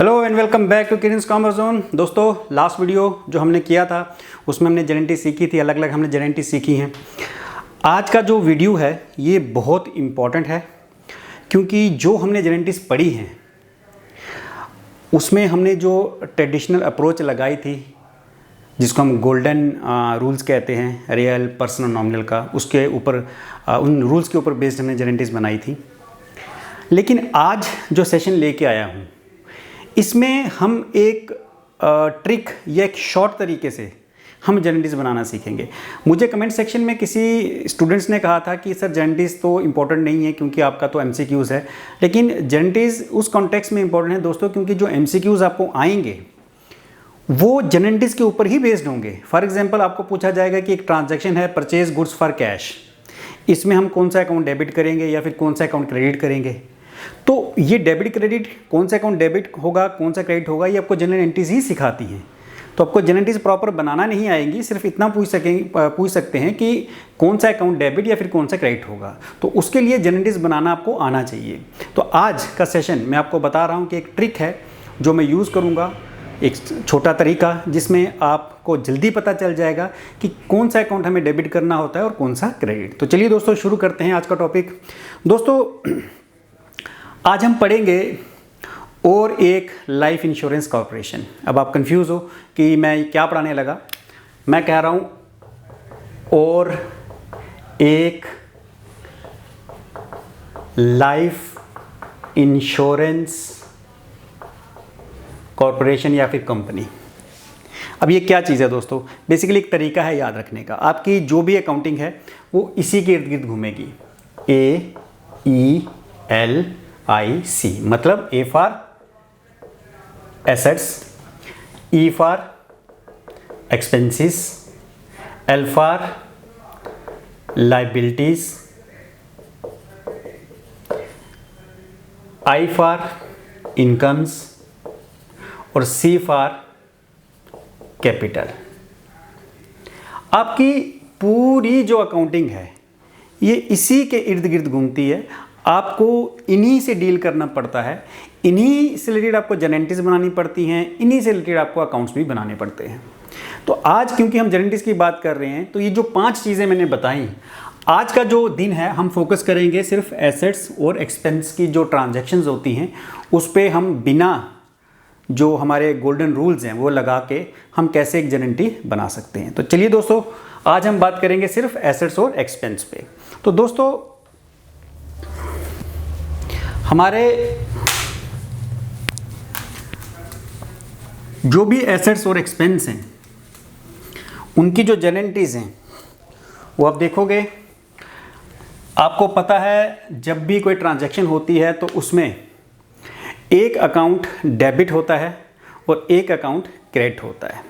Hello and welcome back to Kirin's commerce zone. दोस्तों, last video जो हमने किया था उसमें हमने जेनेंटी सीखी थी, अलग अलग हमने जेनेंटी सीखी हैं। आज का जो वीडियो है ये बहुत इम्पॉर्टेंट है क्योंकि जो हमने जेनेंटीज पढ़ी हैं उसमें हमने जो ट्रेडिशनल अप्रोच लगाई थी जिसको हम गोल्डन रूल्स कहते हैं, रियल पर्सनल नॉमिनल का, उसके ऊपर उन रूल्स के ऊपर बेस्ड हमने जेनेंटीज बनाई थी। लेकिन आज जो सेशन लेके आया हूँ इसमें हम एक ट्रिक या एक शॉर्ट तरीके से हम जेनेंटीज बनाना सीखेंगे। मुझे कमेंट सेक्शन में किसी स्टूडेंट्स ने कहा था कि सर जेनेंटीज तो इम्पोर्टेंट नहीं है क्योंकि आपका तो एमसीक्यूज़ है, लेकिन जेनेंटीज उस कॉन्टेक्स्ट में इम्पोर्टेंट है दोस्तों क्योंकि जो एमसीक्यूज़ आपको आएंगे वो जेनेंटीज के ऊपर ही बेस्ड होंगे। फॉर एग्जांपल आपको पूछा जाएगा कि एक ट्रांजैक्शन है परचेज गुड्स फॉर कैश, इसमें हम कौन सा अकाउंट डेबिट करेंगे या फिर कौन सा अकाउंट क्रेडिट करेंगे। तो ये डेबिट क्रेडिट, कौन सा अकाउंट डेबिट होगा कौन सा क्रेडिट होगा, ये आपको जनरल एंट्रीज ही सिखाती हैं। तो आपको जनरल एंट्रीज प्रॉपर बनाना नहीं आएंगी, सिर्फ इतना पूछ सकते हैं कि कौन सा अकाउंट डेबिट या फिर कौन सा क्रेडिट होगा। तो उसके लिए जनरल एंट्रीज बनाना आपको आना चाहिए। तो आज का सेशन मैं आपको बता रहा हूँ कि एक ट्रिक है जो मैं यूज़ करूँगा, एक छोटा तरीका जिसमें आपको जल्दी पता चल जाएगा कि कौन सा अकाउंट हमें डेबिट करना होता है और कौन सा क्रेडिट। तो चलिए दोस्तों शुरू करते हैं आज का टॉपिक। दोस्तों, आज हम पढ़ेंगे और एक लाइफ इंश्योरेंस कॉर्पोरेशन। अब आप कंफ्यूज हो कि मैं क्या पढ़ाने लगा। मैं कह रहा हूँ और एक लाइफ इंश्योरेंस कॉर्पोरेशन या फिर कंपनी। अब ये क्या चीज़ है दोस्तों? बेसिकली एक तरीका है याद रखने का। आपकी जो भी अकाउंटिंग है वो इसी के इर्द गिर्द घूमेगी। AELIC मतलब A for assets, E for expenses, L for liabilities, I for incomes और C फॉर कैपिटल। आपकी पूरी जो अकाउंटिंग है ये इसी के इर्द गिर्द घूमती है। आपको इन्हीं से डील करना पड़ता है, इन्हीं से रिलेटेड आपको जेनेंटीज बनानी पड़ती हैं, इन्हीं से रिलेटेड आपको अकाउंट्स भी बनाने पड़ते हैं। तो आज क्योंकि हम जेनेंटीज की बात कर रहे हैं तो ये जो 5 चीज़ें मैंने बताई, आज का जो दिन है हम फोकस करेंगे सिर्फ एसेट्स और एक्सपेंस की जो ट्रांजैक्शंस होती हैं उस पर हम बिना जो हमारे गोल्डन रूल्स हैं वो लगा के हम कैसे एक जेनेंटी बना सकते हैं। तो चलिए दोस्तों, आज हम बात करेंगे सिर्फ एसेट्स और एक्सपेंस पे। तो दोस्तों, हमारे जो भी एसेट्स और एक्सपेंस हैं उनकी जो जेनेंटीज हैं वो आप देखोगे, आपको पता है जब भी कोई ट्रांजैक्शन होती है तो उसमें एक अकाउंट डेबिट होता है और एक अकाउंट क्रेडिट होता है।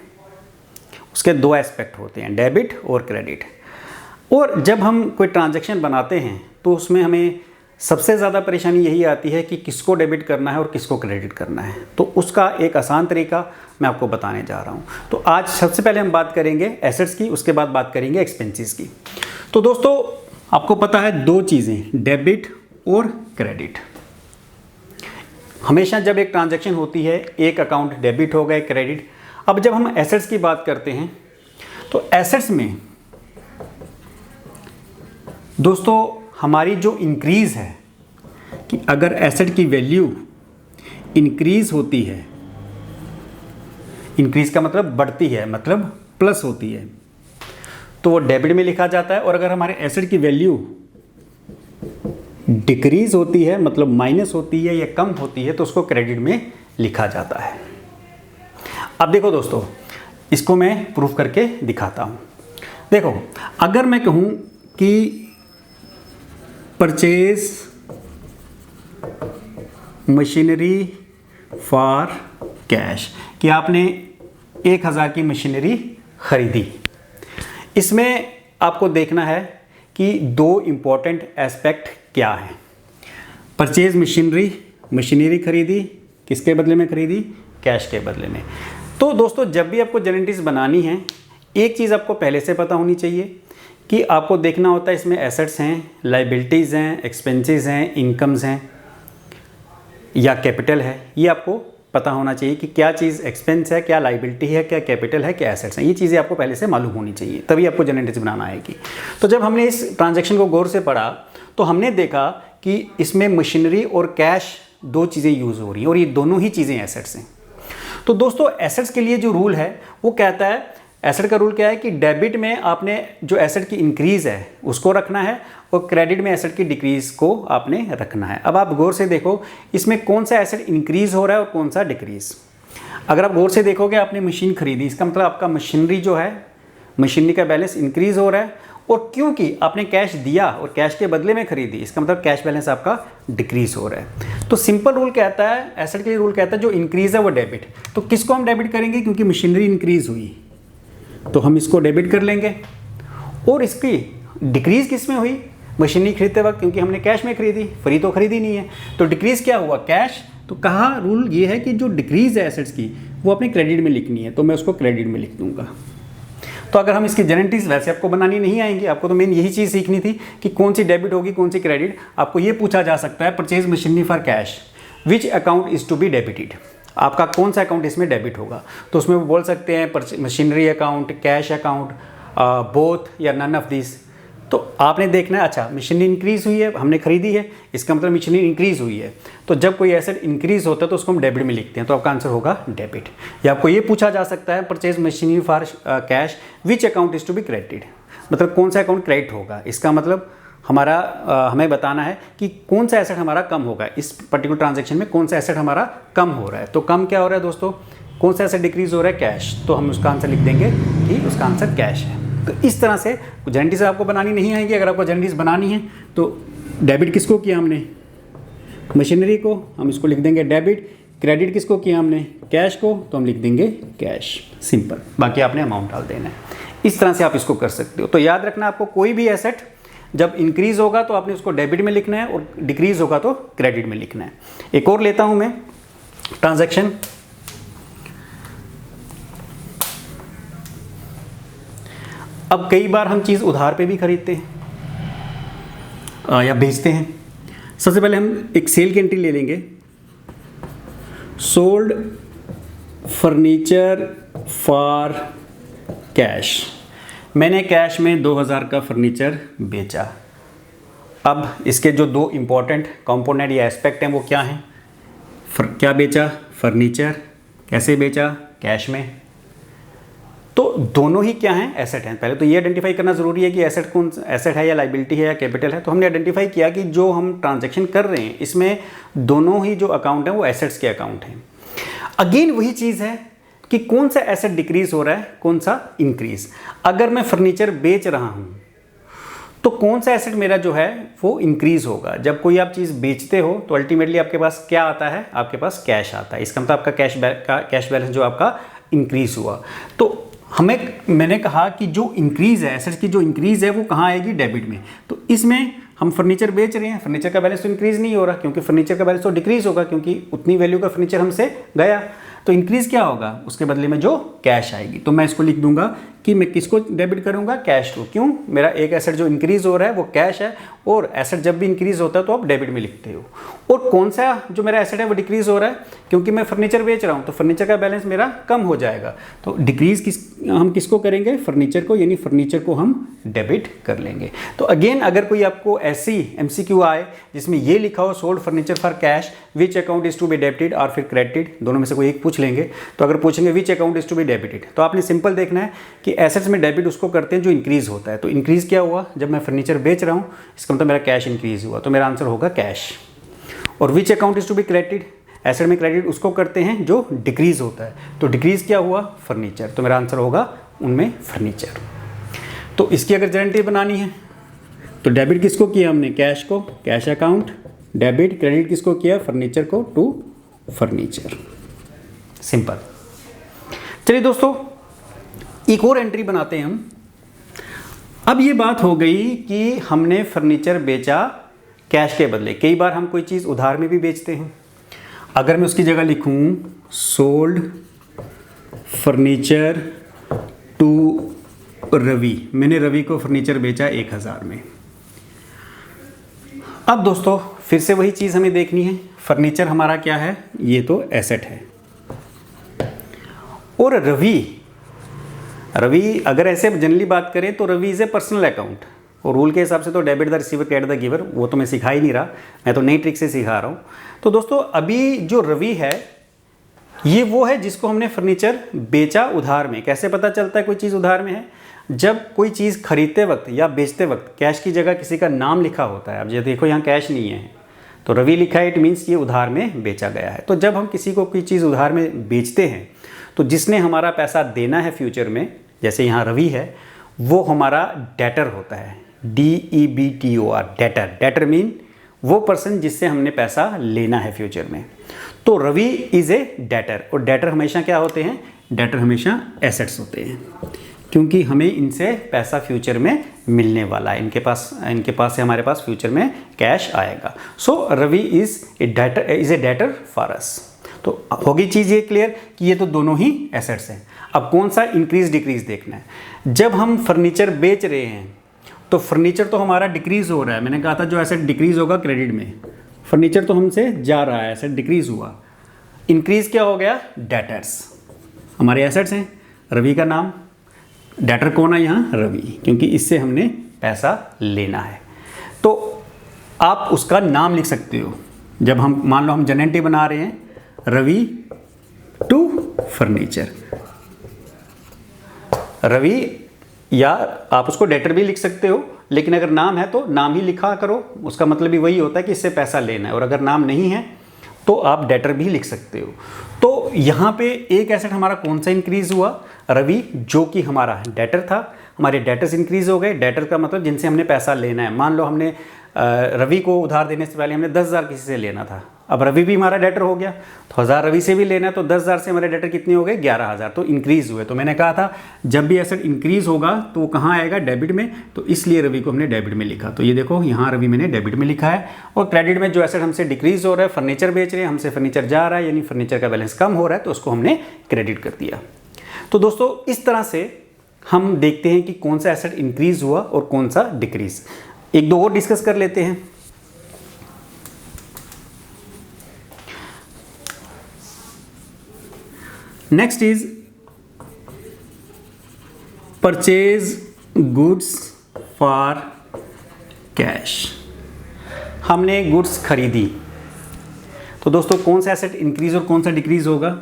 उसके 2 एस्पेक्ट होते हैं, डेबिट और क्रेडिट। और जब हम कोई ट्रांजैक्शन बनाते हैं तो उसमें हमें सबसे ज़्यादा परेशानी यही आती है कि किसको डेबिट करना है और किसको क्रेडिट करना है। तो उसका एक आसान तरीका मैं आपको बताने जा रहा हूँ। तो आज सबसे पहले हम बात करेंगे एसेट्स की, उसके बाद बात करेंगे एक्सपेंसेस की। तो दोस्तों, आपको पता है 2 चीज़ें, डेबिट और क्रेडिट। हमेशा जब एक ट्रांजैक्शन होती है एक अकाउंट डेबिट होगा, एक क्रेडिट। अब जब हम एसेट्स की बात करते हैं तो एसेट्स में दोस्तों हमारी जो इंक्रीज़ है कि अगर एसेट की वैल्यू इंक्रीज़ होती है, इंक्रीज़ का मतलब बढ़ती है, मतलब प्लस होती है, तो वो डेबिट में लिखा जाता है। और अगर हमारे एसेट की वैल्यू डिक्रीज़ होती है, मतलब माइनस होती है या कम होती है, तो उसको क्रेडिट में लिखा जाता है। अब देखो दोस्तों, इसको मैं प्रूफ करके दिखाता हूँ। देखो, अगर मैं कहूँ कि परचेज मशीनरी फॉर कैश, कि आपने 1000 की मशीनरी खरीदी, इसमें आपको देखना है कि 2 इम्पॉर्टेंट एस्पेक्ट क्या हैं। परचेज मशीनरी खरीदी, किसके बदले में खरीदी? कैश के बदले में। तो दोस्तों, जब भी आपको जेनेंटीज बनानी है एक चीज़ आपको पहले से पता होनी चाहिए कि आपको देखना होता है इसमें एसेट्स हैं, लाइबिलिटीज़ हैं, एक्सपेंसेस हैं, इनकम्स हैं या कैपिटल है, ये आपको पता होना चाहिए कि क्या चीज़ एक्सपेंस है, क्या लाइबिलिटी है, क्या कैपिटल है, क्या एसेट्स हैं। ये चीज़ें आपको पहले से मालूम होनी चाहिए, तभी आपको जनरल एंट्रीज बनाना आएगी। तो जब हमने इस ट्रांजैक्शन को गौर से पढ़ा तो हमने देखा कि इसमें मशीनरी और कैश दो चीज़ें यूज़ हो रही हैं और ये दोनों ही चीज़ें एसेट्स हैं। तो दोस्तों एसेट्स के लिए जो रूल है वो कहता है, एसेट का रूल क्या है कि डेबिट में आपने जो एसेट की इंक्रीज़ है उसको रखना है और क्रेडिट में एसेट की डिक्रीज़ को आपने रखना है। अब आप गौर से देखो इसमें कौन सा एसेट इंक्रीज़ हो रहा है और कौन सा डिक्रीज़। अगर आप गौर से देखोगे आपने मशीन खरीदी, इसका मतलब आपका मशीनरी जो है, मशीनरी का बैलेंस इंक्रीज़ हो रहा है, और क्योंकि आपने कैश दिया और कैश के बदले में खरीदी, इसका मतलब कैश बैलेंस आपका डिक्रीज़ हो रहा है। तो सिंपल रूल कहता है, एसेट के लिए रूल कहता है जो इंक्रीज़ है वो डेबिट। तो किसको हम डेबिट करेंगे, क्योंकि मशीनरी इंक्रीज़ हुई तो हम इसको डेबिट कर लेंगे, और इसकी डिक्रीज़ किस में हुई, मशीनरी खरीदते वक्त, क्योंकि हमने कैश में खरीदी, फ्री तो खरीदी नहीं है। तो डिक्रीज़ क्या हुआ, कैश। तो कहा रूल ये है कि जो डिक्रीज़ है एसेट्स की वो अपने क्रेडिट में लिखनी है, तो मैं उसको क्रेडिट में लिख दूंगा। तो अगर हम इसकी जनरल एंट्रीज वैसे आपको बनानी नहीं आएंगी, आपको तो मेन यही चीज़ सीखनी थी कि कौन सी डेबिट होगी कौन सी क्रेडिट। आपको ये पूछा जा सकता है purchase machinery for cash, which account is to be debited, आपका कौन सा अकाउंट इसमें डेबिट होगा। तो उसमें वो बोल सकते हैं machinery account, cash account, both या नन ऑफ दिस। तो आपने देखना है, अच्छा मशीनरी इंक्रीज़ हुई है, हमने खरीदी है, इसका मतलब मशीनरी इंक्रीज़ हुई है। तो जब कोई एसेट इंक्रीज़ होता है तो उसको हम डेबिट में लिखते हैं, तो आपका आंसर होगा डेबिट। या आपको ये पूछा जा सकता है purchase machinery for cash, which account is to be credited, मतलब कौन सा अकाउंट क्रेडिट होगा। इसका मतलब हमारा हमें बताना है कि कौन सा एसेट हमारा कम होगा, इस पर्टिकुलर ट्रांजैक्शन में कौन सा एसेट हमारा कम हो रहा है। तो कम क्या हो रहा है दोस्तों, कौन सा एसेट डिक्रीज़ हो रहा है, कैश। तो हम उसका आंसर लिख देंगे कि उसका आंसर कैश है। तो इस तरह से जनरल से आपको बनानी नहीं आएगी। अगर आपको जनरल बनानी है तो डेबिट किसको किया हमने, मशीनरी को, हम इसको लिख देंगे डेबिट। क्रेडिट किसको किया हमने, कैश को, तो हम लिख देंगे कैश, सिंपल। बाकी आपने अमाउंट डाल देना है। इस तरह से आप इसको कर सकते हो। तो याद रखना, आपको कोई भी एसेट जब इंक्रीज़ होगा तो आपने उसको डेबिट में लिखना है और डिक्रीज़ होगा तो क्रेडिट में लिखना है। एक और लेता हूं मैं ट्रांजैक्शन। अब कई बार हम चीज़ उधार पे भी खरीदते हैं या बेचते हैं। सबसे पहले हम एक सेल की एंट्री ले लेंगे, सोल्ड फर्नीचर फॉर कैश। मैंने कैश में 2000 का फर्नीचर बेचा। अब इसके जो दो इम्पॉर्टेंट कंपोनेंट या एस्पेक्ट हैं वो क्या हैं, क्या बेचा, फर्नीचर। कैसे बेचा, कैश में। तो दोनों ही क्या हैं, एसेट हैं। पहले तो ये आइडेंटिफाई करना ज़रूरी है कि एसेट कौन सा एसेट है या लाइबिलिटी है या कैपिटल है। तो हमने आइडेंटिफाई किया कि जो हम ट्रांजैक्शन कर रहे हैं इसमें दोनों ही जो अकाउंट हैं वो एसेट्स के अकाउंट हैं। अगेन वही चीज़ है कि कौन सा एसेट डिक्रीज़ हो रहा है, कौन सा इंक्रीज़। अगर मैं फर्नीचर बेच रहा हूँ तो कौन सा एसेट मेरा जो है वो इंक्रीज़ होगा। जब कोई आप चीज़ बेचते हो तो अल्टीमेटली आपके पास क्या आता है, आपके पास कैश आता है। इसका मतलब आपका कैश बैलेंस जो आपका इंक्रीज़ हुआ। तो मैंने कहा कि जो इंक्रीज़ है, एसेट्स की जो इंक्रीज़ है वो कहाँ आएगी, डेबिट में। तो इसमें हम फर्नीचर बेच रहे हैं, फर्नीचर का बैलेंस तो इंक्रीज़ नहीं हो रहा, क्योंकि फर्नीचर का बैलेंस तो डिक्रीज़ होगा, क्योंकि उतनी वैल्यू का फर्नीचर हमसे गया। तो इंक्रीज़ क्या होगा, उसके बदले में जो कैश आएगी। तो मैं इसको लिख दूंगा कि मैं किसको डेबिट करूंगा, कैश को। क्यों, मेरा एक एसेट जो इंक्रीज़ हो रहा है वो कैश है, और एसेट जब भी इंक्रीज़ होता है तो आप डेबिट में लिखते हो। और कौन सा जो मेरा एसेट है वो डिक्रीज़ हो रहा है, क्योंकि मैं फर्नीचर बेच रहा हूँ तो फर्नीचर का बैलेंस मेरा कम हो जाएगा। तो डिक्रीज़ हम किसको करेंगे, फर्नीचर को, यानी फर्नीचर को हम डेबिट कर लेंगे। तो अगेन अगर कोई आपको ऐसी MCQ आए जिसमें ये लिखा हो sold furniture for cash, which account is to be debited, और फिर क्रेडिटेड, दोनों में से कोई एक पूछ लेंगे। तो अगर पूछेंगे which account is to be debited, तो आपने सिंपल देखना है कि एसेट्स में डेबिट उसको करते हैं जो इंक्रीज़ होता है। तो इंक्रीज़ क्या हुआ, जब मैं फर्नीचर बेच रहा हूँ इसका मतलब मेरा कैश इंक्रीज़ हुआ, तो मेरा आंसर होगा कैश। और which account is to be credited, asset में क्रेडिट उसको करते हैं जो डिक्रीज़ होता है। तो डिक्रीज़ क्या हुआ, फर्नीचर, तो मेरा आंसर होगा उनमें फर्नीचर। तो इसकी अगर गारंटी बनानी है तो डेबिट किसको किया हमने, कैश को, कैश अकाउंट, डेबिट। क्रेडिट किसको किया, फर्नीचर को, टू फर्नीचर, सिंपल। चलिए दोस्तों एक और एंट्री बनाते हैं हम। अब ये बात हो गई कि हमने फर्नीचर बेचा कैश के बदले। कई बार हम कोई चीज़ उधार में भी बेचते हैं। अगर मैं उसकी जगह लिखूं सोल्ड फर्नीचर टू रवि, मैंने रवि को फर्नीचर बेचा 1000 में। अब दोस्तों फिर से वही चीज़ हमें देखनी है, फर्नीचर हमारा क्या है, ये तो एसेट है, और रवि अगर ऐसे जनरली बात करें तो Ravi is a personal account, और रूल के हिसाब से तो debit the receiver credit the giver, वो तो मैं सिखा ही नहीं रहा, मैं तो नई ट्रिक से सिखा रहा हूँ। तो दोस्तों अभी जो रवि है ये वो है जिसको हमने फर्नीचर बेचा उधार में। कैसे पता चलता है कोई चीज़ उधार में है? जब कोई चीज़ खरीदते वक्त या बेचते वक्त कैश की जगह किसी का नाम लिखा होता है। अब ये देखो यहाँ कैश नहीं है तो रवि लिखा है, इट मीन्स ये उधार में बेचा गया है। तो जब हम किसी को कोई चीज़ उधार में बेचते हैं तो जिसने हमारा पैसा देना है फ्यूचर में, जैसे यहाँ रवि है, वो हमारा डेटर होता है, DEBTOR, डेटर। डेटर मीन वो पर्सन जिससे हमने पैसा लेना है फ्यूचर में। तो रवि इज़ ए डेटर, और डेटर हमेशा क्या होते हैं? डेटर हमेशा एसेट्स होते हैं, क्योंकि हमें इनसे पैसा फ्यूचर में मिलने वाला है, इनके पास से हमारे पास फ्यूचर में कैश आएगा। So Ravi is a debtor for us. तो होगी चीज़ ये क्लियर कि ये तो दोनों ही एसेट्स हैं। अब कौन सा इंक्रीज डिक्रीज देखना है। जब हम फर्नीचर बेच रहे हैं तो फर्नीचर तो हमारा डिक्रीज हो रहा है, मैंने कहा था जो एसेट डिक्रीज होगा क्रेडिट में, फर्नीचर तो हमसे जा रहा है, एसेट डिक्रीज हुआ। इंक्रीज क्या हो गया? डेटर्स, हमारे एसेट्स हैं, रवि का नाम, डेटर कौन है यहाँ? रवि, क्योंकि इससे हमने पैसा लेना है। तो आप उसका नाम लिख सकते हो। जब हम मान लो हम जनरेंटी बना रहे हैं, रवि टू फर्नीचर, रवि, या आप उसको डेटर भी लिख सकते हो, लेकिन अगर नाम है तो नाम ही लिखा करो, उसका मतलब भी वही होता है कि इससे पैसा लेना है। और अगर नाम नहीं है तो आप डेटर भी लिख सकते हो। तो यहाँ पे एक एसेट हमारा कौन सा इंक्रीज हुआ? रवि, जो कि हमारा डेटर था। हमारे डेटर्स इंक्रीज हो गए। डेटर का मतलब जिनसे हमने पैसा लेना है। मान लो हमने रवि को उधार देने से पहले हमने 10,000 किसी से लेना था, अब रवि भी हमारा डेटर हो गया, तो 1000 रवि से भी लेना है, तो 10,000 से हमारे डेटर कितने हो गए? 11,000, तो इंक्रीज हुए। तो मैंने कहा था जब भी एसेट इंक्रीज होगा तो वो कहाँ आएगा? डेबिट में। तो इसलिए रवि को हमने डेबिट में लिखा। तो ये देखो यहाँ रवि मैंने डेबिट में लिखा है। और क्रेडिट में जो एसेट हमसे डिक्रीज हो रहा है, फर्नीचर बेच रहे हैं, हमसे फर्नीचर जा रहा है, यानी फर्नीचर का बैलेंस कम हो रहा है, तो उसको हमने क्रेडिट कर दिया। तो दोस्तों इस तरह से हम देखते हैं कि कौन सा एसेट इंक्रीज हुआ और कौन सा डिक्रीज। एक दो और डिस्कस कर लेते हैं। Next is purchase goods for cash. हमने गुड्स खरीदी, तो दोस्तों कौन सा एसेट इंक्रीज और कौन सा डिक्रीज होगा?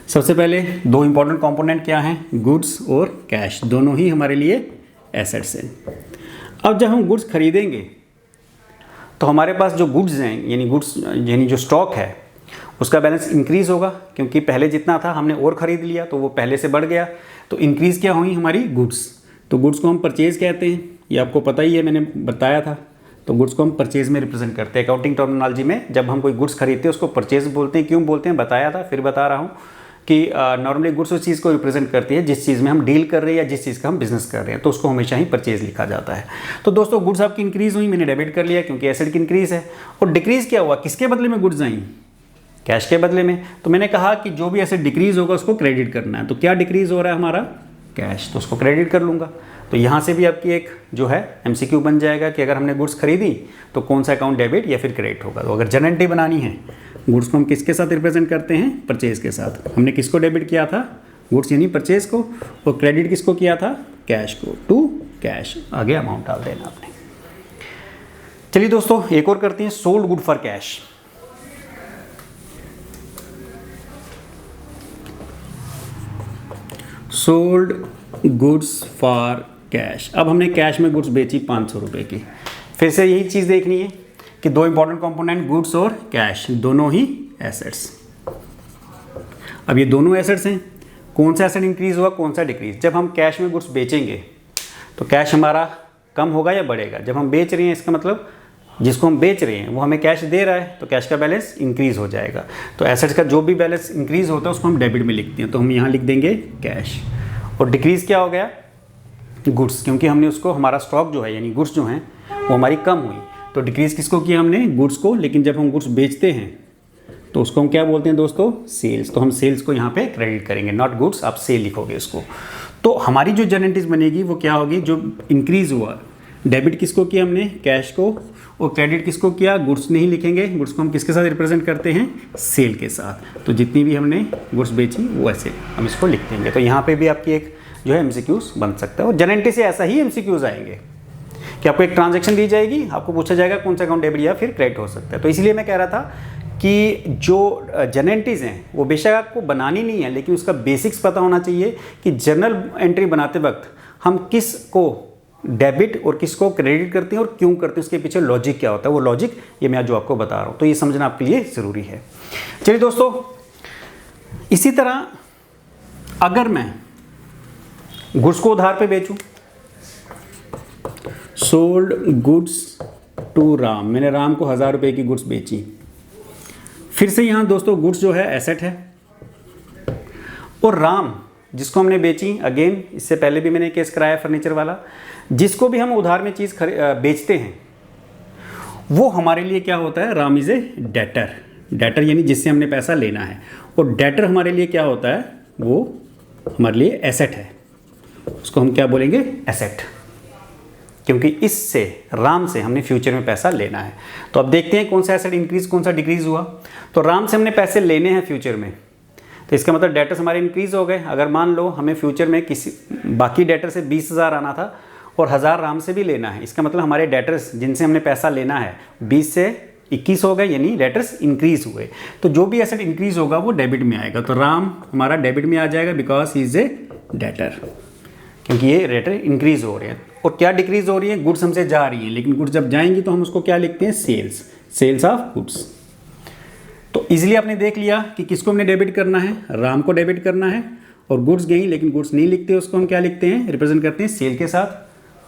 सबसे पहले दो इंपॉर्टेंट कंपोनेंट क्या हैं? गुड्स और कैश, दोनों ही हमारे लिए एसेट्स हैं। अब जब हम गुड्स खरीदेंगे तो हमारे पास जो गुड्स हैं, यानी जो स्टॉक है, उसका बैलेंस इंक्रीज होगा, क्योंकि पहले जितना था हमने और ख़रीद लिया तो वो पहले से बढ़ गया। तो इंक्रीज़ क्या हुई? हमारी गुड्स। तो गुड्स को हम परचेज कहते हैं, ये आपको पता ही है, मैंने बताया था। तो गुड्स को हम परचेज में रिप्रेजेंट करते हैं। अकाउंटिंग टर्मिनोलॉजी में जब हम कोई गुड्स खरीदते हैं उसको परचेज बोलते हैं। क्यों बोलते हैं बताया था, फिर बता रहा हूँ कि नॉर्मली गुड्स उस चीज़ को रिप्रेजेंट करती है जिस चीज़ में हम डील कर रहे हैं या जिस चीज़ का हम बिजनेस कर रहे हैं, तो उसको हमेशा ही परचेज लिखा जाता है। तो दोस्तों गुड्स आपकी इंक्रीज़ हुई, मैंने डेबिट कर लिया क्योंकि एसेट की इंक्रीज़ है। और डिक्रीज़ क्या हुआ? किसके बदले में गुड्स आई? कैश के बदले में। तो मैंने कहा कि जो भी एसेट डिक्रीज़ होगा उसको क्रेडिट करना है। तो क्या डिक्रीज़ हो रहा है हमारा? कैश, तो उसको क्रेडिट कर लूँगा। तो यहाँ से भी आपकी एक जो है MCQ बन जाएगा कि अगर हमने गुड्स खरीदी तो कौन सा अकाउंट डेबिट या फिर क्रेडिट होगा। तो अगर जनरल एंट्री बनानी है, गुड्स को हम किसके साथ रिप्रेजेंट करते हैं? परचेज के साथ। हमने किसको डेबिट किया था? गुड्स यानी परचेज को। और क्रेडिट किसको किया था? कैश को, टू कैश। आगे अमाउंट डाल देना आपने। चलिए दोस्तों एक और करते हैं, sold good for cash. Sold goods for cash. अब हमने कैश में गुड्स बेची 500 रुपये की। फिर से यही चीज़ देखनी है कि दो इंपॉर्टेंट कंपोनेंट गुड्स और कैश, दोनों ही एसेट्स। अब ये दोनों एसेट्स हैं, कौन सा एसेट इंक्रीज हुआ कौन सा डिक्रीज? जब हम कैश में गुड्स बेचेंगे तो कैश हमारा कम होगा या बढ़ेगा? जब हम बेच रहे हैं इसका मतलब जिसको हम बेच रहे हैं वो हमें कैश दे रहा है, तो कैश का बैलेंस इंक्रीज हो जाएगा। तो एसेट्स का जो भी बैलेंस इंक्रीज होता है उसको हम डेबिट में लिखते हैं। तो हम यहाँ लिख देंगे कैश। और डिक्रीज क्या हो गया? गुड्स, क्योंकि हमने उसको, हमारा स्टॉक जो है यानी गुड्स जो हैं वो हमारी कम हुई। तो डिक्रीज किसको किया हमने? गुड्स को। लेकिन जब हम गुड्स बेचते हैं तो उसको हम क्या बोलते हैं दोस्तों? सेल्स। तो हम सेल्स को यहाँ पे क्रेडिट करेंगे, नॉट गुड्स, आप सेल लिखोगे उसको। तो हमारी जो जनरल एंट्रीज बनेगी वो क्या होगी? जो इंक्रीज हुआ डेबिट किसको किया हमने, कैश को, और क्रेडिट किसको किया, गुड्स नहीं लिखेंगे, गुड्स को हम किसके साथ रिप्रेजेंट करते हैं, सेल के साथ। तो जितनी भी हमने गुड्स बेची वो ऐसे हम इसको लिख देंगे। तो यहाँ पे भी आपकी एक जो है एमसीक्यूज बन सकता है, और जनरल एंट्री से ऐसा ही एमसीक्यूज आएंगे कि आपको एक ट्रांजैक्शन दी जाएगी, आपको पूछा जाएगा कौन सा अकाउंट डेबिट या फिर क्रेडिट हो सकता है। तो इसलिए मैं कह रहा था कि जो जनरल एंट्रीज हैं वो बेशक आपको बनानी नहीं है, लेकिन उसका बेसिक्स पता होना चाहिए कि जनरल एंट्री बनाते वक्त हम किस को डेबिट और किसको क्रेडिट करते हैं और क्यों करते हैं, उसके पीछे लॉजिक क्या होता है, वो लॉजिक ये मैं जो आपको बता रहा हूँ, तो ये समझना आपके लिए ज़रूरी है। चलिए दोस्तों, इसी तरह अगर मैं गुड्स को उधार पे बेचूं, सोल्ड गुड्स टू राम, मैंने राम को 1000 रुपये की गुड्स बेची। फिर से यहाँ दोस्तों गुड्स जो है एसेट है, और राम जिसको हमने बेची, अगेन इससे पहले भी मैंने केस कराया फर्नीचर वाला, जिसको भी हम उधार में चीज़ बेचते हैं वो हमारे लिए क्या होता है, Ram is a debtor. Debtor यानी जिससे हमने पैसा लेना है, और डेटर हमारे लिए क्या होता है, वो हमारे लिए एसेट है, उसको हम क्या बोलेंगे, एसेट, क्योंकि इससे राम से हमने फ्यूचर में पैसा लेना है। तो अब देखते हैं कौन सा एसेट इंक्रीज कौन सा डिक्रीज हुआ। तो राम से हमने पैसे लेने हैं फ्यूचर में, तो इसका मतलब डेटर्स हमारे इंक्रीज हो गए। अगर मान लो हमें फ्यूचर में किसी बाकी डेटर से 20,000 आना था और 1000 राम से भी लेना है, इसका मतलब हमारे डेटर्स जिनसे हमने पैसा लेना है 20 से 21 हो गए, यानी डेटर्स इंक्रीज हुए। तो जो भी एसेट इंक्रीज होगा वो डेबिट में आएगा। तो राम हमारा डेबिट में आ जाएगा because he is a debtor, क्योंकि ये डेटर इंक्रीज हो रहे हैं। और क्या डिक्रीज हो रही है, गुड्स हमसे जा रही है, लेकिन गुड्स जब जाएंगी तो हम उसको क्या लिखते हैं, सेल्स, सेल्स ऑफ गुड्स। तो इजीली आपने देख लिया कि किसको हमने डेबिट करना है, राम को डेबिट करना है, और गुड्स गई लेकिन गुड्स नहीं लिखते, उसको हम क्या लिखते हैं, रिप्रेजेंट करते हैं सेल के साथ।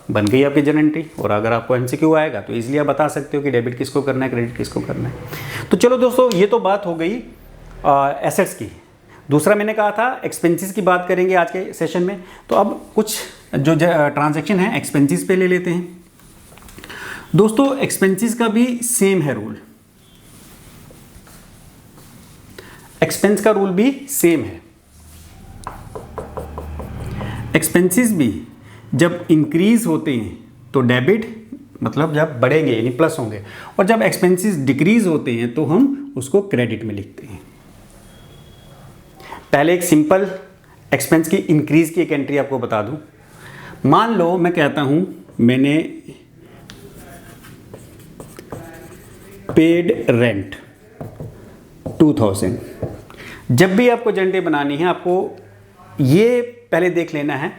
बन गई आपकी जनरल एंट्री। और अगर आपको एमसीक्यू आएगा तो इजीली आप बता सकते हो कि डेबिट किसको करना है, क्रेडिट किसको करना है। तो चलो दोस्तों, ये तो बात हो गई एसेट्स की। दूसरा मैंने कहा था एक्सपेंसेस की बात करेंगे आज के सेशन में। तो अब कुछ जो ट्रांजैक्शन है एक्सपेंसेस पे ले लेते हैं। दोस्तों एक्सपेंसेस का भी सेम है रूल, एक्सपेंस का रूल भी सेम है। एक्सपेंसेस भी जब इंक्रीज होते हैं तो डेबिट, मतलब जब बढ़ेंगे यानी प्लस होंगे, और जब एक्सपेंसेस डिक्रीज होते हैं तो हम उसको क्रेडिट में लिखते हैं। पहले एक सिंपल एक्सपेंस की इंक्रीज की एक एंट्री आपको बता दूं। मान लो मैं कहता हूं मैंने पेड रेंट 2000। जब भी आपको जनरल बनानी है आपको ये पहले देख लेना है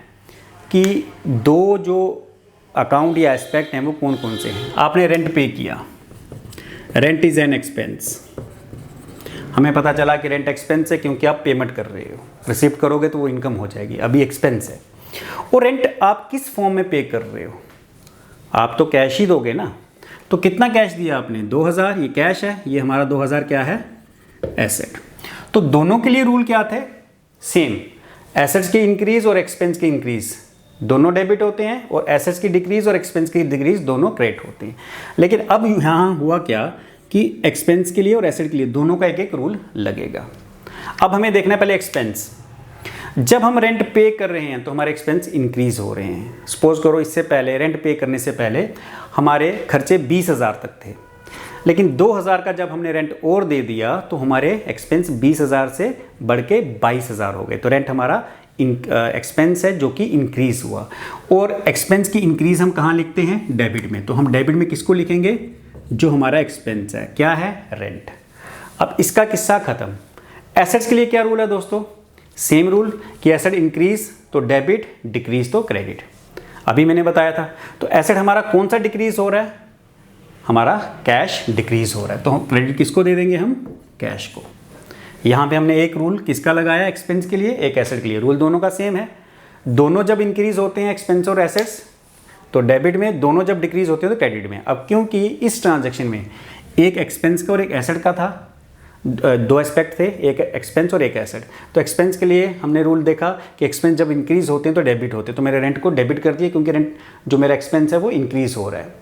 कि दो जो अकाउंट या एस्पेक्ट हैं वो कौन कौन से हैं। आपने रेंट पे किया, रेंट इज़ एन एक्सपेंस, हमें पता चला कि रेंट एक्सपेंस है क्योंकि आप पेमेंट कर रहे हो, रिसीव करोगे तो वो इनकम हो जाएगी, अभी एक्सपेंस है। और रेंट आप किस फॉर्म में पे कर रहे हो, आप तो कैश ही दोगे ना। तो कितना कैश दिया आपने, 2000, ये कैश है, ये हमारा 2000 क्या है, एसेट। तो दोनों के लिए रूल क्या थे, सेम, एसेट्स की इंक्रीज और एक्सपेंस की इंक्रीज दोनों डेबिट होते हैं, और एसेट्स की डिक्रीज और एक्सपेंस की डिक्रीज दोनों क्रेडिट होते हैं। लेकिन अब यहाँ हुआ क्या कि एक्सपेंस के लिए और एसेट के लिए दोनों का एक एक रूल लगेगा। अब हमें देखना है पहले एक्सपेंस। जब हम रेंट पे कर रहे हैं तो हमारे एक्सपेंस इंक्रीज हो रहे हैं। सपोज करो इससे पहले, रेंट पे करने से पहले हमारे खर्चे 20,000 तक थे, लेकिन 2,000 का जब हमने रेंट और दे दिया तो हमारे एक्सपेंस 20,000 से बढ़ के 22,000 हो गए। तो रेंट हमारा एक्सपेंस है जो कि इंक्रीज हुआ। और एक्सपेंस की इंक्रीज हम कहाँ लिखते हैं, डेबिट में। तो हम डेबिट में किसको लिखेंगे, जो हमारा एक्सपेंस है, क्या है, रेंट। अब इसका किस्सा खत्म। एसेट्स के लिए क्या रूल है दोस्तों, सेम रूल कि एसेट इंक्रीज तो डेबिट, डिक्रीज तो क्रेडिट, अभी मैंने बताया था। तो एसेट हमारा कौन सा डिक्रीज हो रहा है, हमारा कैश डिक्रीज हो रहा है, तो हम क्रेडिट किसको दे देंगे, हम कैश को। यहाँ पे हमने एक रूल किसका लगाया, एक्सपेंस के लिए, एक एसेट के लिए। रूल दोनों का सेम है, दोनों जब इंक्रीज होते हैं एक्सपेंस और एसेट्स तो डेबिट में, दोनों जब डिक्रीज होते हैं तो क्रेडिट में। अब क्योंकि इस ट्रांजैक्शन में एक एक्सपेंस का और एक एसेट का था, दो एस्पेक्ट थे, एक एक्सपेंस और एक एसेट। तो एक्सपेंस के लिए हमने रूल देखा कि एक्सपेंस जब इंक्रीज होते हैं तो डेबिट होते हैं, तो मेरे रेंट को डेबिट कर दिए क्योंकि रेंट जो मेरा एक्सपेंस है वो इंक्रीज हो रहा है।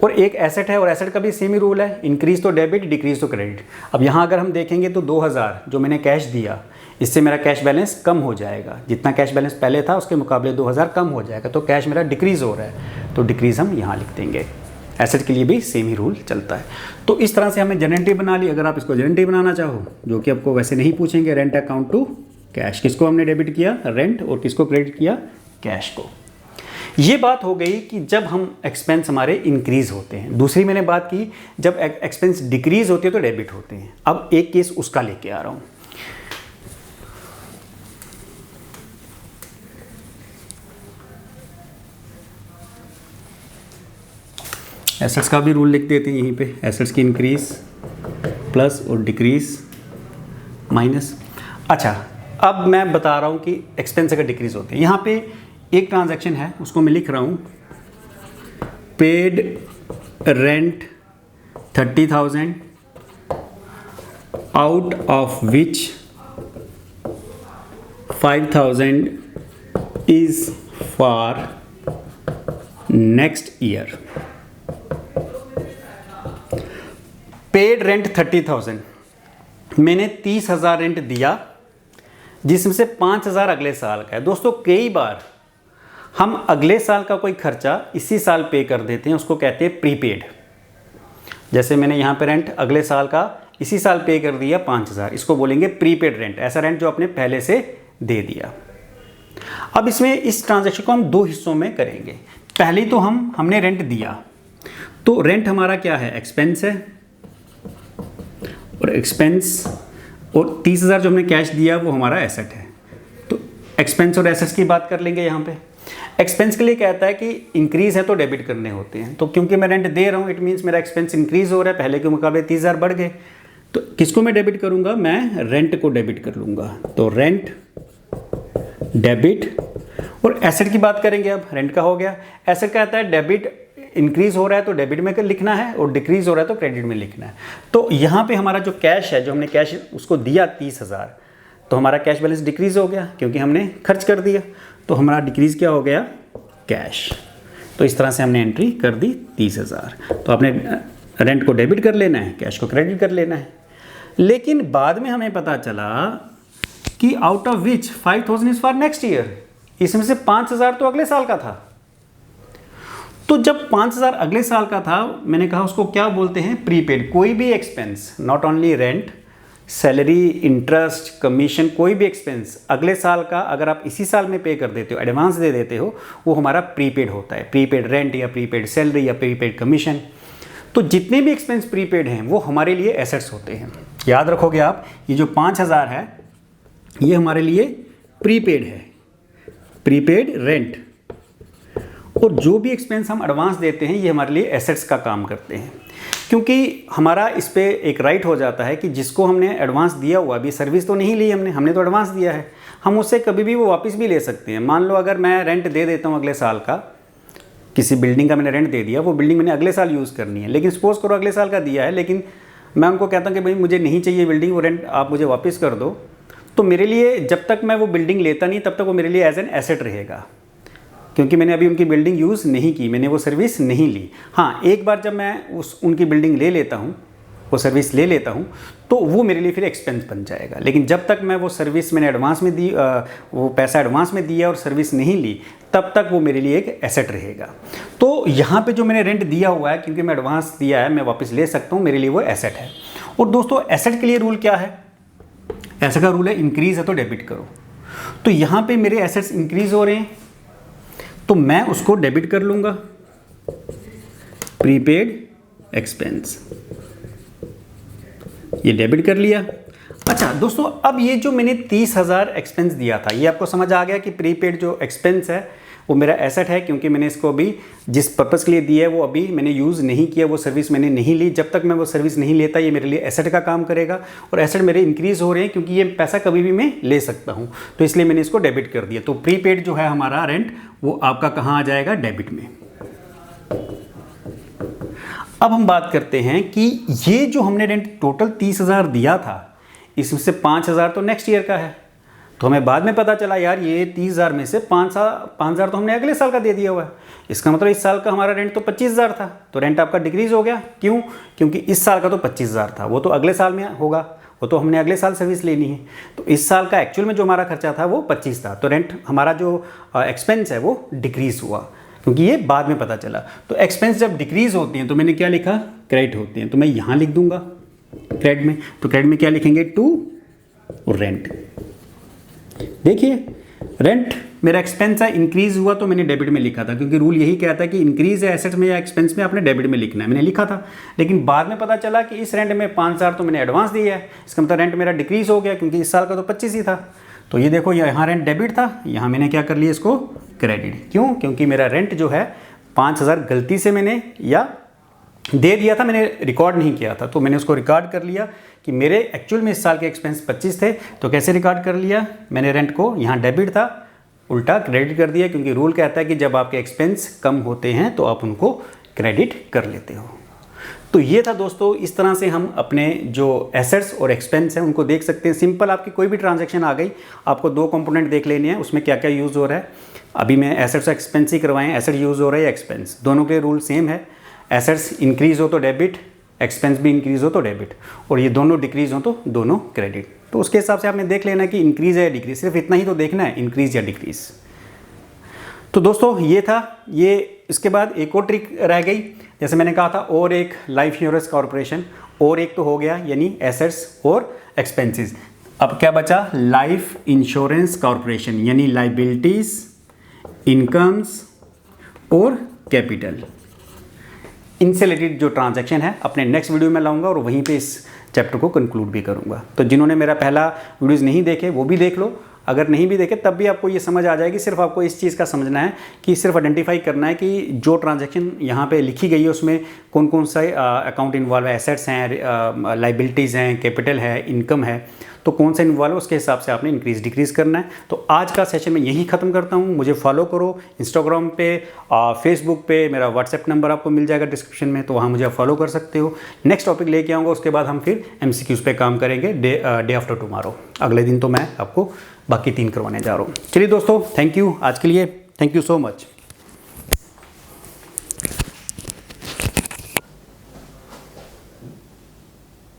और एक एसेट है और एसेट का भी सेम ही रूल है, इंक्रीज तो डेबिट, डिक्रीज तो क्रेडिट। अब यहाँ अगर हम देखेंगे तो 2000 जो मैंने कैश दिया, इससे मेरा कैश बैलेंस कम हो जाएगा, जितना कैश बैलेंस पहले था उसके मुकाबले 2000 कम हो जाएगा, तो कैश मेरा डिक्रीज़ हो रहा है, तो डिक्रीज़ हम यहाँ लिख देंगे। एसेट के लिए भी सेम ही रूल चलता है। तो इस तरह से हमने जनरेटिव बना ली। अगर आप इसको जनरेटिव बनाना चाहो, जो कि आपको वैसे नहीं पूछेंगे, रेंट अकाउंट टू कैश, किसको हमने डेबिट किया, रेंट, और किसको क्रेडिट किया, कैश को। ये बात हो गई कि जब हम एक्सपेंस हमारे इंक्रीज होते हैं। दूसरी मैंने बात की जब एक्सपेंस डिक्रीज होते हैं तो डेबिट होते हैं। अब एक केस उसका लेके आ रहा हूं। एसेट्स का भी रूल लिख देते हैं यहीं पे, एसेट्स की इंक्रीज प्लस और डिक्रीज माइनस। अच्छा, अब मैं बता रहा हूं कि एक्सपेंस अगर डिक्रीज होते हैं, यहां पे एक ट्रांजैक्शन है उसको मैं लिख रहा हूं, paid rent 30,000 out of which 5,000 is for next year. Paid rent 30,000, मैंने 30,000 रेंट दिया जिसमें से 5,000 अगले साल का है। दोस्तों कई बार हम अगले साल का कोई खर्चा इसी साल पे कर देते हैं, उसको कहते हैं प्रीपेड। जैसे मैंने यहाँ पे रेंट अगले साल का इसी साल पे कर दिया 5,000, इसको बोलेंगे प्रीपेड रेंट, ऐसा रेंट जो आपने पहले से दे दिया। अब इसमें इस ट्रांजैक्शन को हम दो हिस्सों में करेंगे। पहले तो हमने रेंट दिया, तो रेंट हमारा क्या है, एक्सपेंस है, और एक्सपेंस और 30,000 जो हमने कैश दिया वो हमारा एसेट है। तो एक्सपेंस और एसेट्स की बात कर लेंगे। यहाँ पे एक्सपेंस के लिए कहता है कि इंक्रीज है तो डेबिट करने होते हैं, तो क्योंकि मैं रेंट दे रहा हूँ इट मीन्स मेरा एक्सपेंस इंक्रीज हो रहा है, पहले के मुकाबले 30,000 बढ़ गए। तो किसको मैं डेबिट करूँगा, मैं रेंट को डेबिट कर लूँगा। तो रेंट डेबिट, और एसेट की बात करेंगे। अब रेंट का हो गया, एसेट कहता है डेबिट इंक्रीज हो रहा है तो डेबिट में लिखना है, और डिक्रीज हो रहा है तो क्रेडिट में लिखना है। तो यहाँ पे हमारा जो कैश है, जो हमने कैश उसको दिया 30,000, तो हमारा कैश बैलेंस डिक्रीज हो गया क्योंकि हमने खर्च कर दिया, तो हमारा डिक्रीज क्या हो गया, कैश। तो इस तरह से हमने एंट्री कर दी 30,000। तो आपने रेंट को डेबिट कर लेना है, कैश को क्रेडिट कर लेना है। लेकिन बाद में हमें पता चला कि out of which 5,000 is for next year, इसमें से 5,000 तो अगले साल का था। तो जब 5,000 अगले साल का था, मैंने कहा उसको क्या बोलते हैं, प्रीपेड। कोई भी expense, not only rent, salary, interest, commission, कोई भी एक्सपेंस अगले साल का अगर आप इसी साल में पे कर देते हो, एडवांस दे देते हो, वो हमारा प्रीपेड होता है। प्रीपेड रेंट या प्रीपेड सैलरी या प्रीपेड कमीशन। तो जितने भी एक्सपेंस प्रीपेड हैं वो हमारे लिए एसेट्स होते हैं। याद रखोगे आप, ये जो 5,000 है ये हमारे लिए प्रीपेड है, प्रीपेड रेंट। और जो भी एक्सपेंस हम एडवांस देते हैं ये हमारे लिए एसेट्स का काम करते हैं, क्योंकि हमारा इस पे एक राइट हो जाता है कि जिसको हमने एडवांस दिया हुआ, अभी सर्विस तो नहीं ली हमने तो एडवांस दिया है, हम उससे कभी भी वो वापस भी ले सकते हैं। मान लो अगर मैं रेंट दे देता हूँ अगले साल का, किसी बिल्डिंग का मैंने रेंट दे दिया, वो बिल्डिंग मैंने अगले साल यूज़ करनी है, लेकिन सपोज करो अगले साल का दिया है, लेकिन मैं उनको कहता हूँ कि भाई मुझे नहीं चाहिए बिल्डिंग, वो रेंट आप मुझे वापस कर दो, तो मेरे लिए जब तक मैं वो बिल्डिंग लेता नहीं तब तक वो मेरे लिए एज एन एसेट रहेगा, क्योंकि मैंने अभी उनकी बिल्डिंग यूज़ नहीं की, मैंने वो सर्विस नहीं ली। हाँ, एक बार जब मैं उनकी बिल्डिंग ले लेता हूँ, वो सर्विस ले लेता हूँ, तो वो मेरे लिए फिर एक्सपेंस बन जाएगा। लेकिन जब तक मैं वो सर्विस मैंने एडवांस में दी, वो पैसा एडवांस में दिया और सर्विस नहीं ली, तब तक वो मेरे लिए एक एसेट रहेगा। तो यहाँ पे जो मैंने रेंट दिया हुआ है, क्योंकि मैं एडवांस दिया है, मैं वापस ले सकता हूँ, मेरे लिए वो एसेट है। और दोस्तों एसेट के लिए रूल क्या है, एसेट का रूल है इंक्रीज है तो डेबिट करो। तो यहाँ पे मेरे एसेट्स इंक्रीज हो रहे हैं तो मैं उसको डेबिट कर लूँगा, प्रीपेड एक्सपेंस, ये डेबिट कर लिया। अच्छा दोस्तों, अब ये जो मैंने 30,000 एक्सपेंस दिया था, ये आपको समझ आ गया कि प्रीपेड जो एक्सपेंस है वो मेरा एसेट है, क्योंकि मैंने इसको अभी जिस पर्पज़ के लिए दिया है वो अभी मैंने यूज़ नहीं किया, वो सर्विस मैंने नहीं ली। जब तक मैं वो सर्विस नहीं लेता ये मेरे लिए एसेट का काम करेगा, और एसेट मेरे इंक्रीज़ हो रहे हैं क्योंकि ये पैसा कभी भी मैं ले सकता हूँ, तो इसलिए मैंने इसको डेबिट कर दिया। तो प्रीपेड जो है हमारा रेंट, वो आपका कहाँ आ जाएगा, डेबिट में। अब हम बात करते हैं कि ये जो हमने रेंट टोटल 30,000 दिया था, इसमें से 5,000 तो नेक्स्ट ईयर का है। तो हमें बाद में पता चला यार ये 30,000 में से 5,000 तो हमने अगले साल का दे दिया हुआ है, इसका मतलब इस साल का हमारा रेंट तो 25,000 था, तो रेंट आपका डिक्रीज हो गया। क्यों? क्योंकि इस साल का तो 25,000 था, वो तो अगले साल में होगा, वो तो हमने अगले साल सर्विस लेनी है। तो इस साल का एक्चुअल में जो हमारा खर्चा था वो 25 था, तो रेंट हमारा जो एक्सपेंस है वो डिक्रीज़ हुआ, क्योंकि ये बाद में पता चला। तो एक्सपेंस जब डिक्रीज़ होती हैं तो मैंने क्या लिखा, क्रेडिट होती हैं, तो मैं यहाँ लिख दूंगा क्रेडिट में। तो क्रेडिट में क्या लिखेंगे, टू रेंट। देखिए रेंट मेरा एक्सपेंस है, इंक्रीज़ हुआ तो मैंने डेबिट में लिखा था, क्योंकि रूल यही कहता है कि इंक्रीज़ है एसेट्स में या एक्सपेंस में आपने डेबिट में लिखना है, मैंने लिखा था। लेकिन बाद में पता चला कि इस रेंट में 5,000 तो मैंने एडवांस दिया है, इसका मतलब रेंट मेरा डिक्रीज़ हो गया, क्योंकि इस साल का तो 25 ही था। तो ये देखो यहाँ रेंट डेबिट था, यहाँ मैंने क्या कर लिया इसको क्रेडिट। क्यों, क्योंकि मेरा रेंट जो है 5,000 गलती से मैंने या दे दिया था, मैंने रिकॉर्ड नहीं किया था, तो मैंने उसको रिकॉर्ड कर लिया कि मेरे एक्चुअल में इस साल के एक्सपेंस 25 थे। तो कैसे रिकॉर्ड कर लिया, मैंने रेंट को यहाँ डेबिट था उल्टा क्रेडिट कर दिया, क्योंकि रूल कहता है कि जब आपके एक्सपेंस कम होते हैं तो आप उनको क्रेडिट कर लेते हो। तो ये था दोस्तों, इस तरह से हम अपने जो एसेट्स और एक्सपेंस हैं उनको देख सकते हैं। सिंपल आपकी कोई भी ट्रांजैक्शन आ गई, आपको 2 कंपोनेंट देख लेने हैं, उसमें क्या क्या यूज़ हो रहा है। अभी मैं एसेट्स और एक्सपेंस ही करवाएं, एसेट यूज़ हो रहा है या एक्सपेंस, दोनों के रूल सेम है। एसेट्स इंक्रीज़ हो तो डेबिट, एक्सपेंस भी इंक्रीज़ हो तो डेबिट, और ये दोनों डिक्रीज़ हो तो दोनों क्रेडिट। तो उसके हिसाब से आपने देख लेना कि इंक्रीज़ है या डिक्रीज़, सिर्फ इतना ही तो देखना है, इंक्रीज़ या डिक्रीज़। तो दोस्तों ये था ये। इसके बाद एक और ट्रिक रह गई, जैसे मैंने कहा था और एक लाइफ इंश्योरेंस कॉर्पोरेशन, और एक तो हो गया यानी एसेट्स और एक्सपेंसेस। अब क्या बचा, लाइफ इंश्योरेंस कॉर्पोरेशन, यानी लाइबिलिटीज़, इनकम्स और कैपिटल। इनसे रिलेटेड जो ट्रांजैक्शन है अपने नेक्स्ट वीडियो में लाऊंगा और वहीं पे इस चैप्टर को कंक्लूड भी करूंगा। तो जिन्होंने मेरा पहला वीडियोज़ नहीं देखे वो भी देख लो, अगर नहीं भी देखे तब भी आपको ये समझ आ जाएगी। सिर्फ आपको इस चीज़ का समझना है कि सिर्फ आइडेंटिफाई करना है कि जो ट्रांजैक्शन यहाँ पे लिखी गई है उसमें कौन कौन सा अकाउंट इन्वॉल्व है, एसेट्स हैं, लाइबिलिटीज़ हैं, कैपिटल है, इनकम है, तो कौन सा इन्वॉल्व है उसके हिसाब से आपने इंक्रीज़ डिक्रीज़ करना है। तो आज का सेशन मैं यहीं ख़त्म करता हूँ। मुझे फॉलो करो इंस्टाग्राम पे, फेसबुक पे, मेरा व्हाट्सएप नंबर आपको मिल जाएगा डिस्क्रिप्शन में, तो वहाँ मुझे फॉलो कर सकते हो। नेक्स्ट टॉपिक लेके आऊँगा, उसके बाद हम फिर MCQs पे काम करेंगे डे आफ्टर टुमारो। अगले दिन तो मैं आपको बाकी 3 करवाने जा रहा हूँ। चलिए दोस्तों, थैंक यू आज के लिए, थैंक यू सो मच।